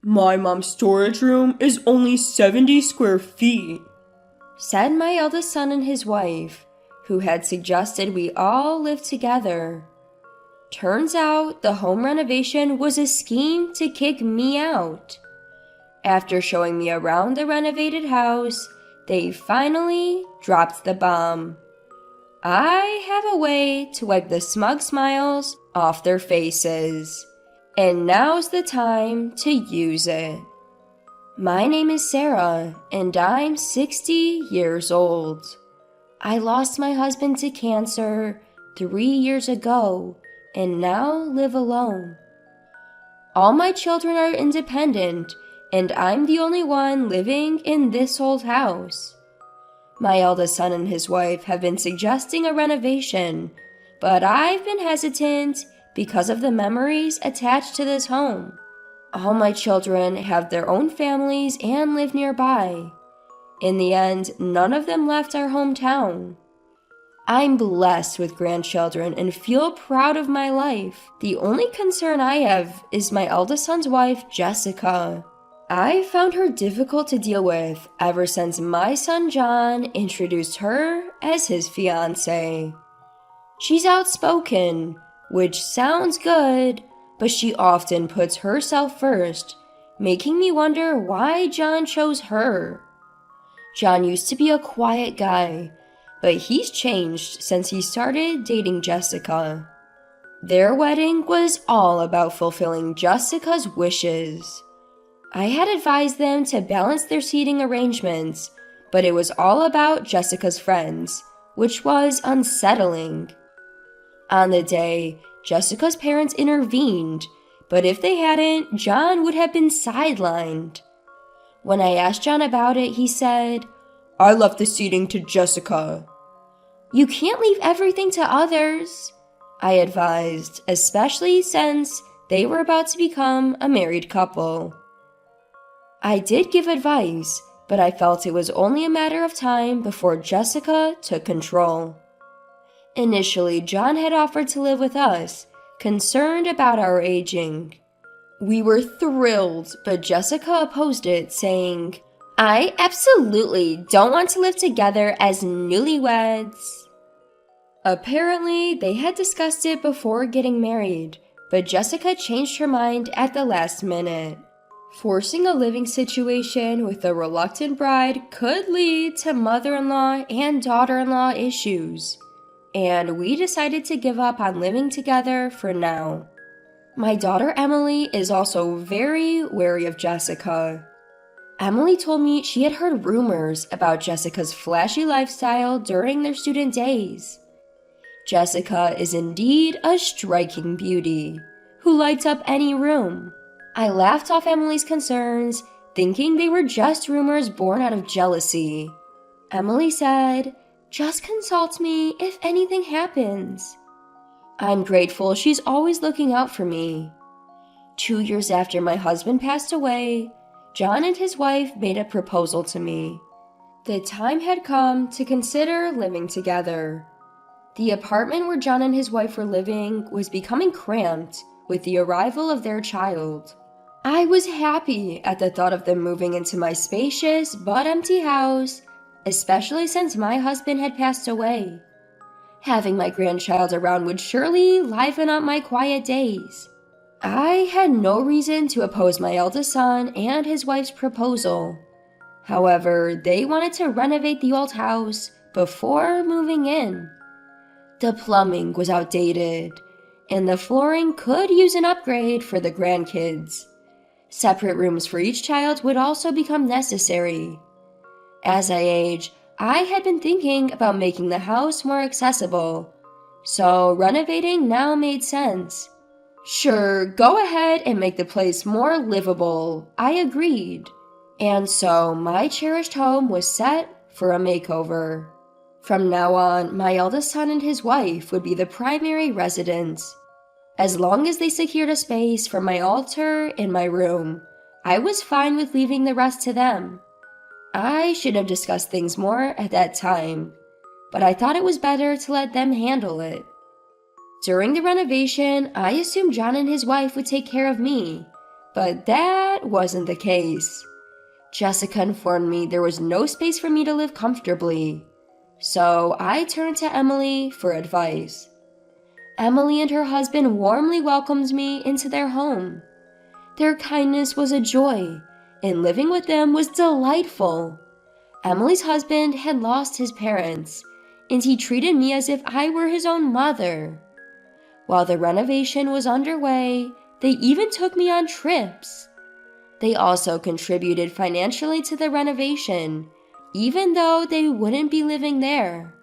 My mom's storage room is only 70 square feet, said my eldest son and his wife, who had suggested we all live together. Turns out the home renovation was a scheme to kick me out. After showing me around the renovated house, they finally dropped the bomb. I have a way to wipe the smug smiles off their faces, and now's the time to use it. My name is Sarah, and I'm 60 years old. I lost my husband to cancer 3 years ago and now live alone. All my children are independent, and I'm the only one living in this old house. My eldest son and his wife have been suggesting a renovation, but I've been hesitant because of the memories attached to this home. All my children have their own families and live nearby. In the end, none of them left our hometown. I'm blessed with grandchildren and feel proud of my life. The only concern I have is my eldest son's wife, Jessica. I found her difficult to deal with ever since my son John introduced her as his fiancée. She's outspoken, which sounds good, but she often puts herself first, making me wonder why John chose her. John used to be a quiet guy, but he's changed since he started dating Jessica. Their wedding was all about fulfilling Jessica's wishes. I had advised them to balance their seating arrangements, but it was all about Jessica's friends, which was unsettling. On the day, Jessica's parents intervened, but if they hadn't, John would have been sidelined. When I asked John about it, he said, "I left the seating to Jessica." "You can't leave everything to others," I advised, especially since they were about to become a married couple. I did give advice, but I felt it was only a matter of time before Jessica took control. Initially, John had offered to live with us, concerned about our aging. We were thrilled, but Jessica opposed it, saying, "I absolutely don't want to live together as newlyweds." Apparently, they had discussed it before getting married, but Jessica changed her mind at the last minute. Forcing a living situation with a reluctant bride could lead to mother-in-law and daughter-in-law issues, and we decided to give up on living together for now. My daughter Emily is also very wary of Jessica. Emily told me she had heard rumors about Jessica's flashy lifestyle during their student days. Jessica is indeed a striking beauty who lights up any room. I laughed off Emily's concerns, thinking they were just rumors born out of jealousy. Emily said, "Just consult me if anything happens." I'm grateful she's always looking out for me. 2 years after my husband passed away, John and his wife made a proposal to me. The time had come to consider living together. The apartment where John and his wife were living was becoming cramped with the arrival of their child. I was happy at the thought of them moving into my spacious but empty house, especially since my husband had passed away. Having my grandchild around would surely liven up my quiet days. I had no reason to oppose my eldest son and his wife's proposal. However, they wanted to renovate the old house before moving in. The plumbing was outdated, and the flooring could use an upgrade for the grandkids. Separate rooms for each child would also become necessary. As I age, I had been thinking about making the house more accessible, so renovating now made sense. "Sure, go ahead and make the place more livable," I agreed. And so my cherished home was set for a makeover. From now on, my eldest son and his wife would be the primary residents. As long as they secured a space for my altar and my room, I was fine with leaving the rest to them. I should have discussed things more at that time, but I thought it was better to let them handle it. During the renovation, I assumed John and his wife would take care of me, But that wasn't the case. Jessica informed me there was no space for me to live comfortably, so I turned to Emily for advice. Emily and her husband warmly welcomed me into their home. Their kindness was a joy, and living with them was delightful. Emily's husband had lost his parents, and he treated me as if I were his own mother. While the renovation was underway, they even took me on trips. They also contributed financially to the renovation, even though they wouldn't be living there.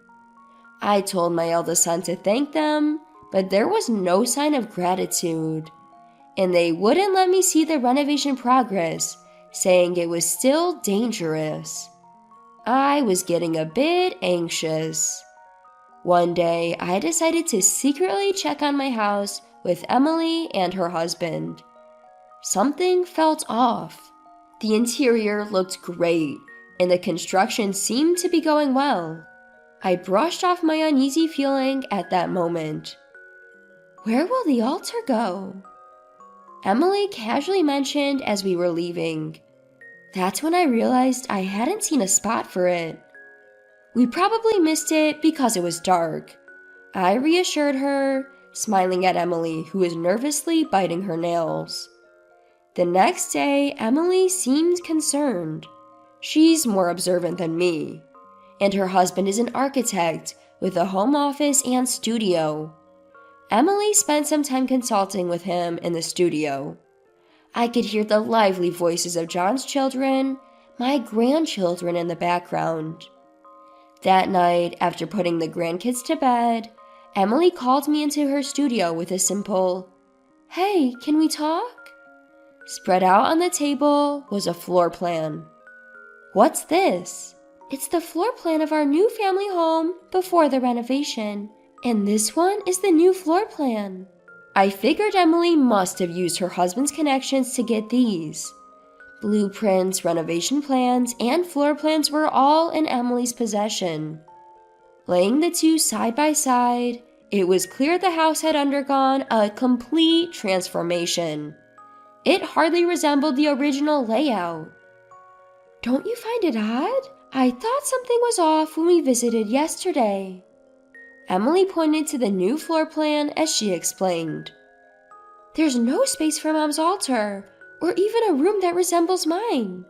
I told my eldest son to thank them, but there was no sign of gratitude. And they wouldn't let me see the renovation progress, saying it was still dangerous. I was getting a bit anxious. One day, I decided to secretly check on my house with Emily and her husband. Something felt off. The interior looked great, and the construction seemed to be going well. I brushed off my uneasy feeling at that moment. "Where will the altar go?" Emily casually mentioned as we were leaving. That's when I realized I hadn't seen a spot for it. We probably missed it because it was dark. I reassured her, smiling at Emily, who was nervously biting her nails. The next day, Emily seemed concerned. She's more observant than me, and her husband is an architect with a home office and studio. Emily spent some time consulting with him in the studio. I could hear the lively voices of John's children, my grandchildren in the background. That night, after putting the grandkids to bed, Emily called me into her studio with a simple, "Hey, can we talk?" Spread out on the table was a floor plan. "What's this?" "It's the floor plan of our new family home before the renovation, and this one is the new floor plan." I figured Emily must have used her husband's connections to get these. Blueprints, renovation plans, and floor plans were all in Emily's possession. Laying the two side by side, it was clear the house had undergone a complete transformation. It hardly resembled the original layout. "Don't you find it odd? I thought something was off when we visited yesterday." Emily pointed to the new floor plan as she explained. "There's no space for Mom's altar, or even a room that resembles mine."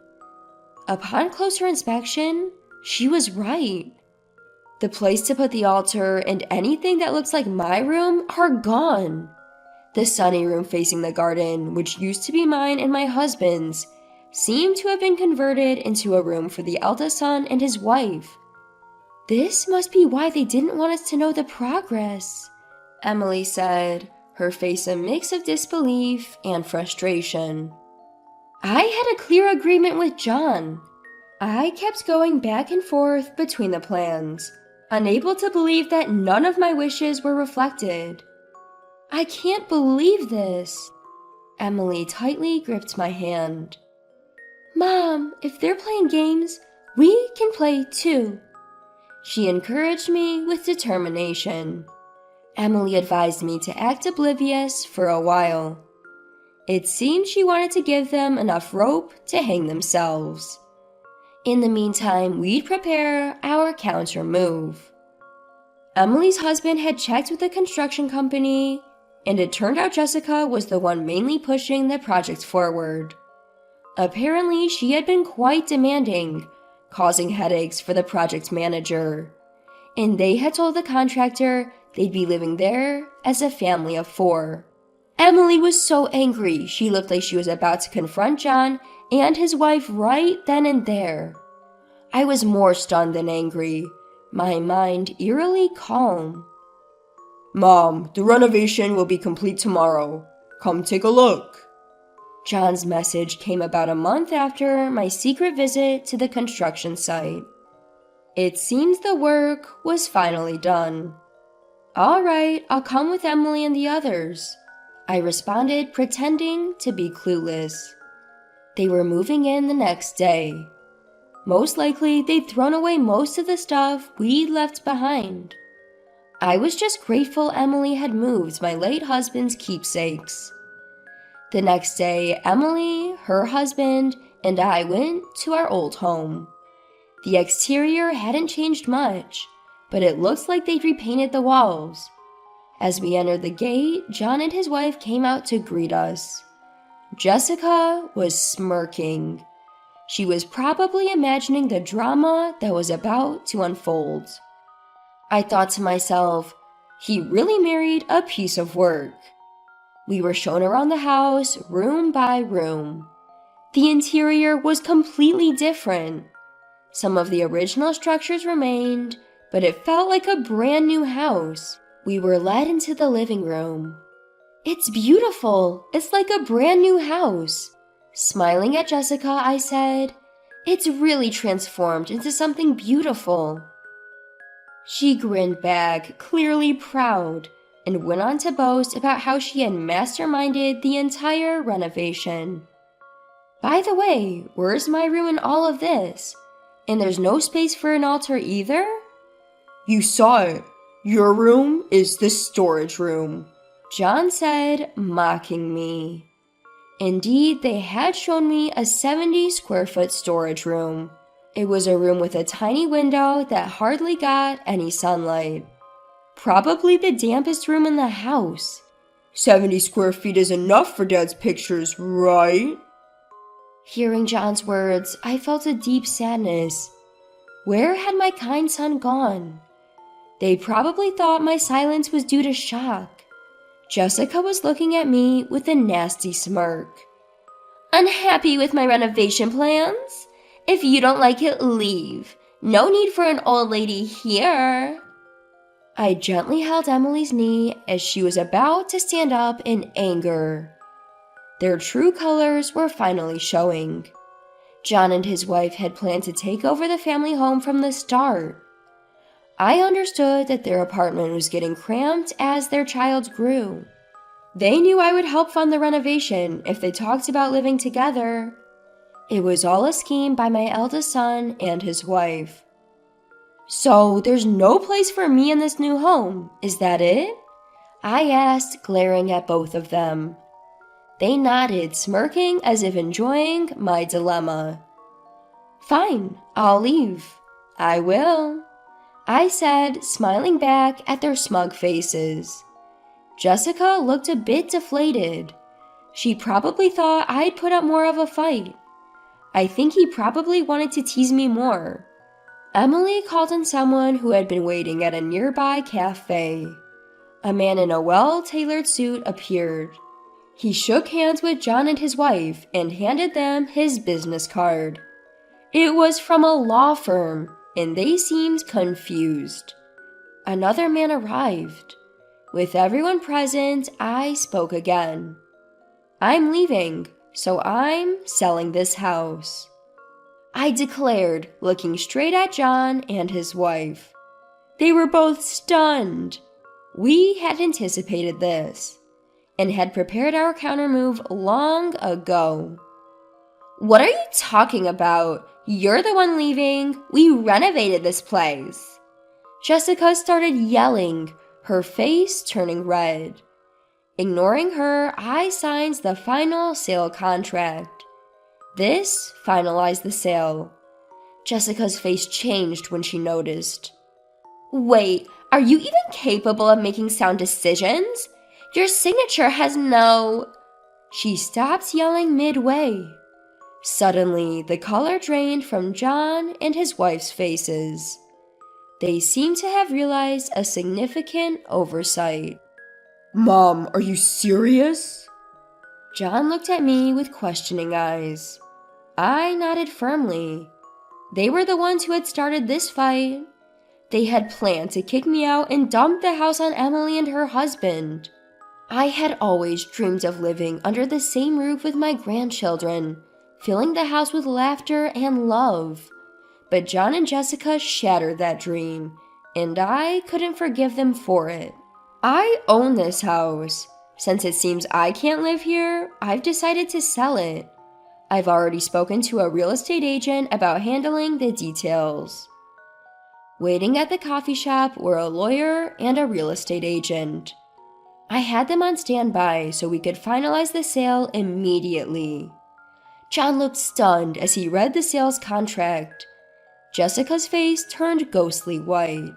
Upon closer inspection, she was right. The place to put the altar and anything that looks like my room are gone. The sunny room facing the garden, which used to be mine and my husband's, seemed to have been converted into a room for the eldest son and his wife. "This must be why they didn't want us to know the progress," Emily said, her face a mix of disbelief and frustration. I had a clear agreement with John. I kept going back and forth between the plans, unable to believe that none of my wishes were reflected. "I can't believe this." Emily tightly gripped my hand. "Mom, if they're playing games, we can play too." She encouraged me with determination. Emily advised me to act oblivious for a while. It seemed she wanted to give them enough rope to hang themselves. In the meantime, we'd prepare our counter move. Emily's husband had checked with the construction company, and it turned out Jessica was the one mainly pushing the project forward. Apparently, she had been quite demanding, causing headaches for the project manager, and they had told the contractor they'd be living there as a family of 4. Emily was so angry she looked like she was about to confront John and his wife right then and there. I was more stunned than angry, my mind eerily calm. "Mom, the renovation will be complete tomorrow. Come take a look." John's message came about a month after my secret visit to the construction site. It seems the work was finally done. "All right, I'll come with Emily and the others," I responded, pretending to be clueless. They were moving in the next day. Most likely, they'd thrown away most of the stuff we'd left behind. I was just grateful Emily had moved my late husband's keepsakes. The next day, Emily, her husband, and I went to our old home. The exterior hadn't changed much, but it looked like they'd repainted the walls. As we entered the gate, John and his wife came out to greet us. Jessica was smirking. She was probably imagining the drama that was about to unfold. I thought to myself, he really married a piece of work. We were shown around the house, room by room. The interior was completely different. Some of the original structures remained, but it felt like a brand new house. We were led into the living room. "It's beautiful. It's like a brand new house." Smiling at Jessica, I said, "It's really transformed into something beautiful." She grinned back, clearly proud, and went on to boast about how she had masterminded the entire renovation. "By the way, where's my room in all of this? And there's no space for an altar either?" You saw it. Your room is the storage room, John said, mocking me. Indeed, they had shown me a 70-square-foot storage room. It was a room with a tiny window that hardly got any sunlight. Probably the dampest room in the house. 70 square feet is enough for Dad's pictures, right? Hearing John's words, I felt a deep sadness. Where had my kind son gone? They probably thought my silence was due to shock. Jessica was looking at me with a nasty smirk. "Unhappy with my renovation plans? If you don't like it, leave. No need for an old lady here." I gently held Emily's knee as she was about to stand up in anger. Their true colors were finally showing. John and his wife had planned to take over the family home from the start. I understood that their apartment was getting cramped as their child grew. They knew I would help fund the renovation if they talked about living together. It was all a scheme by my eldest son and his wife. "So there's no place for me in this new home, is that it?" I asked, glaring at both of them. They nodded, smirking as if enjoying my dilemma. "Fine, I'll leave." "I will," I said, smiling back at their smug faces. Jessica looked a bit deflated. She probably thought I'd put up more of a fight. I think he probably wanted to tease me more. Emily called in someone who had been waiting at a nearby cafe. A man in a well-tailored suit appeared. He shook hands with John and his wife and handed them his business card. It was from a law firm, and they seemed confused. Another man arrived. With everyone present, I spoke again. "I'm leaving, so I'm selling this house," I declared, looking straight at John and his wife. They were both stunned. We had anticipated this and had prepared our countermove long ago. "What are you talking about? You're the one leaving. We renovated this place." Jessica started yelling, her face turning red. Ignoring her, I signed the final sale contract. This finalized the sale. Jessica's face changed when she noticed. "Wait, are you even capable of making sound decisions? Your signature has no—" She stopped yelling midway. Suddenly, the color drained from John and his wife's faces. They seemed to have realized a significant oversight. Mom, are you serious? John looked at me with questioning eyes. I nodded firmly. They were the ones who had started this fight. They had planned to kick me out and dump the house on Emily and her husband. I had always dreamed of living under the same roof with my grandchildren, filling the house with laughter and love. But John and Jessica shattered that dream, and I couldn't forgive them for it. I own this house. Since it seems I can't live here, I've decided to sell it. I've already spoken to a real estate agent about handling the details. Waiting at the coffee shop were a lawyer and a real estate agent. I had them on standby so we could finalize the sale immediately. John looked stunned as he read the sales contract. Jessica's face turned ghostly white.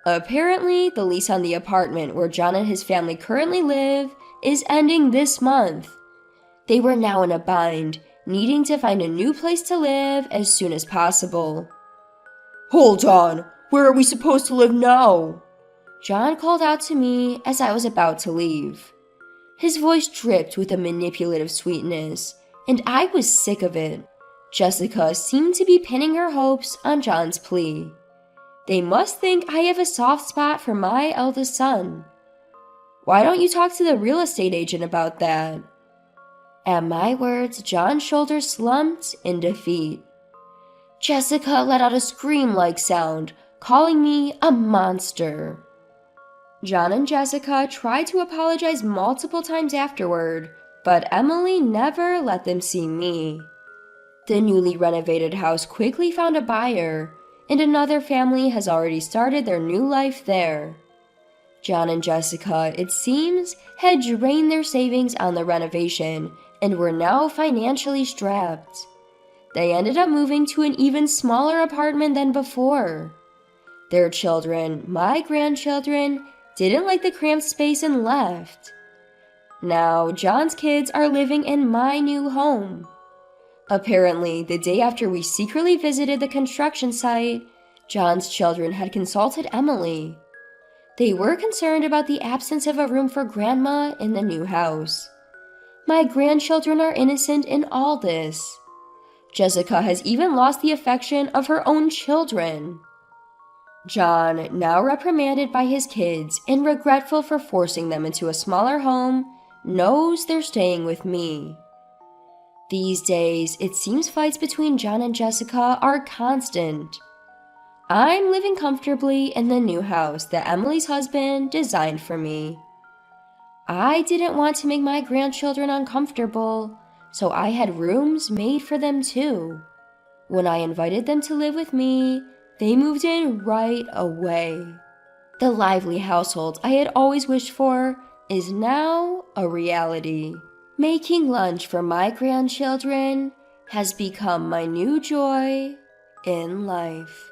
Apparently, the lease on the apartment where John and his family currently live is ending this month. They were now in a bind, needing to find a new place to live as soon as possible. Hold on, where are we supposed to live now? John called out to me as I was about to leave. His voice dripped with a manipulative sweetness, and I was sick of it. Jessica seemed to be pinning her hopes on John's plea. They must think I have a soft spot for my eldest son. Why don't you talk to the real estate agent about that? At my words, John's shoulders slumped in defeat. Jessica let out a scream-like sound, calling me a monster. John and Jessica tried to apologize multiple times afterward, but Emily never let them see me. The newly renovated house quickly found a buyer, and another family has already started their new life there. John and Jessica, it seems, had drained their savings on the renovation and were now financially strapped. They ended up moving to an even smaller apartment than before. Their children, my grandchildren, didn't like the cramped space and left. Now, John's kids are living in my new home. Apparently, the day after we secretly visited the construction site, John's children had consulted Emily. They were concerned about the absence of a room for Grandma in the new house. My grandchildren are innocent in all this. Jessica has even lost the affection of her own children. John, now reprimanded by his kids and regretful for forcing them into a smaller home, knows they're staying with me. These days, it seems fights between John and Jessica are constant. I'm living comfortably in the new house that Emily's husband designed for me. I didn't want to make my grandchildren uncomfortable, so I had rooms made for them too. When I invited them to live with me, they moved in right away. The lively household I had always wished for is now a reality. Making lunch for my grandchildren has become my new joy in life.